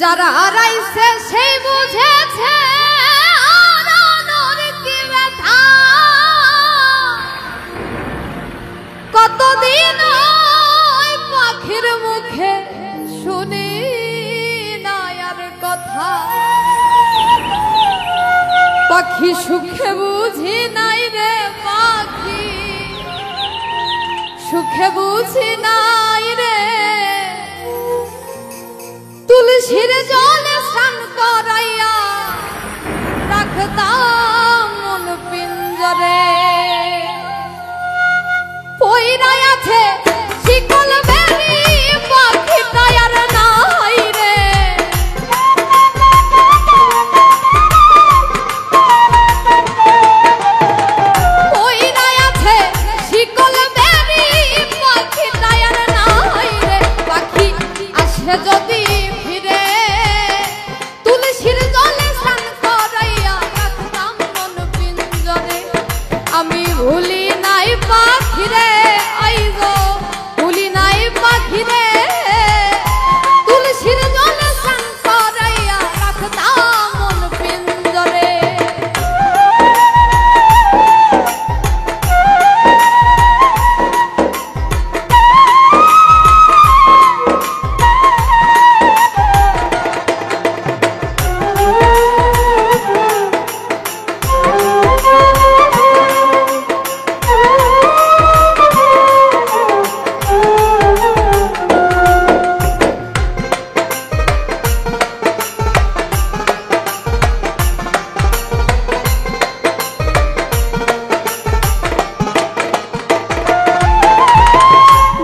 যারা হারাইছে সেই বুঝেছে হারানোর কি ব্যথা। কতদিন ওই পাখির মুখে শুনি না আর কথা। পাখি সুখে বুঝি নাই রে পাখি সুখে বুঝি নাই রে। তুলসীর জলে স্নান করাইয়া রাখতাম মন পিঞ্জরে। পইরাই আছে শিকল বেরি পাখিটা আর নাই রে। পইরাই আছে শিকল বেরি পাখিটা আর নাই রে। পাখি আসে যদি আমি ভুলি নাই পাখি রে আইগো ভুলি নাই পাখি রে। তুলসীর জলে স্নান করাইয়া রাখতাম মন পিঞ্জরে।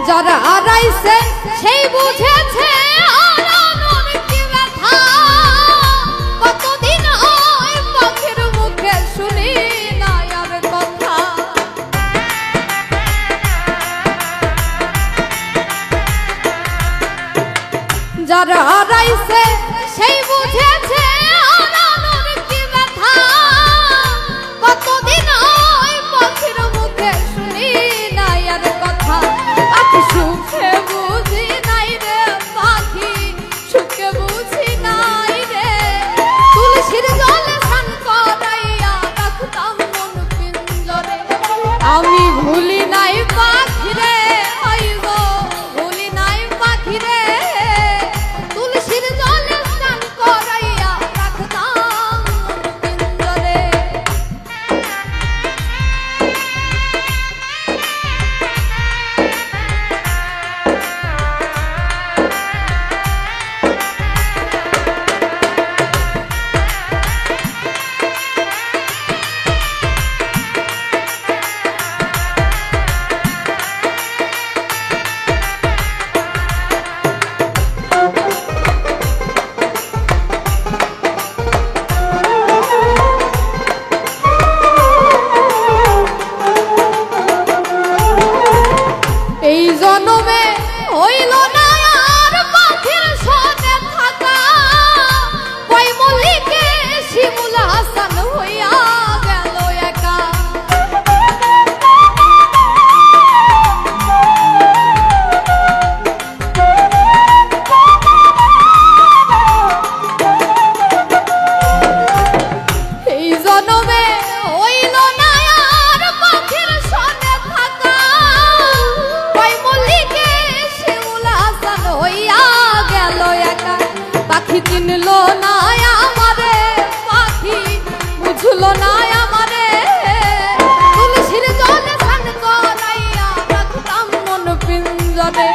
যারা হারাইছে সেই বুঝেছে হারানোর কি ব্যথা। কতদিন ওই পাখির মুখে শুনি না আর কথা। যারা হারাইছে সেই বুঝেছে হারানোর কি ব্যথা। কতদিন ওই পাখির মুখে শুনি না আর কথা। সুখে বুঝি নাই রে পাখি সুখে বুঝি নাই রে। তুলসীর জলে স্নান করাইয়া রাখতাম মন পিঞ্জরে। আমি ভুলি নাই পাখি রে আইগো ভুলি নাই পাখি রে। তুলসীর জলে স্নান করাইয়া রাখতাম মন পিঞ্জরে। এই জন্মে হইল না আর পাখির সনে থাকা। কই মল্লিকে শিমুল হাসান হইয়া গেল একা। এই জন্মে হইল না আর পাখির সনে থাকা। পাখি চিনলো না আমারে পাখি বুঝলো না আমারে। তুলসীর জলে স্নান করাইয়া রাখতাম মন পিঞ্জরে।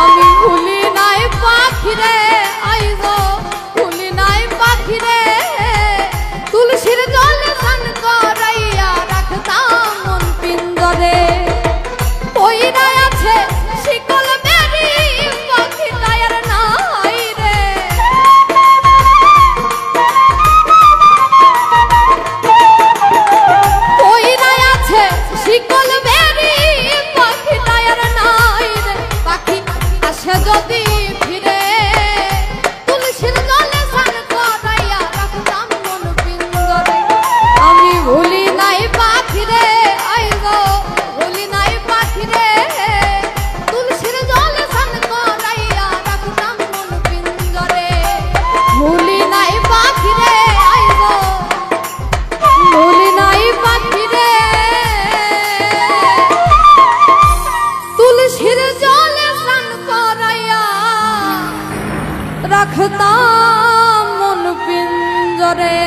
আমি ভুলি নাই পাখি রে আইগো ভুলি নাই পাখি রে। তুলসীর জলে স্নান করাইয়া রাখতাম মন পিঞ্জরে। পইরাই আছে শিকল বেরি পাখিটা আর নাই রে। পইরাই আছে শিকল বেরি পাখিটা আর নাই রে। পাখি আসে যদি ফিরে তুলসীর জলে স্নান করাইয়া রাখতাম মন পিঞ্জরে। আমি ভুলি নাই পাখি রে আইগো ভুলি নাই পাখি রে। তুলসীর জলে স্নান করাইয়া রাখতাম মন পিঞ্জরে। মন পিঞ্জরে।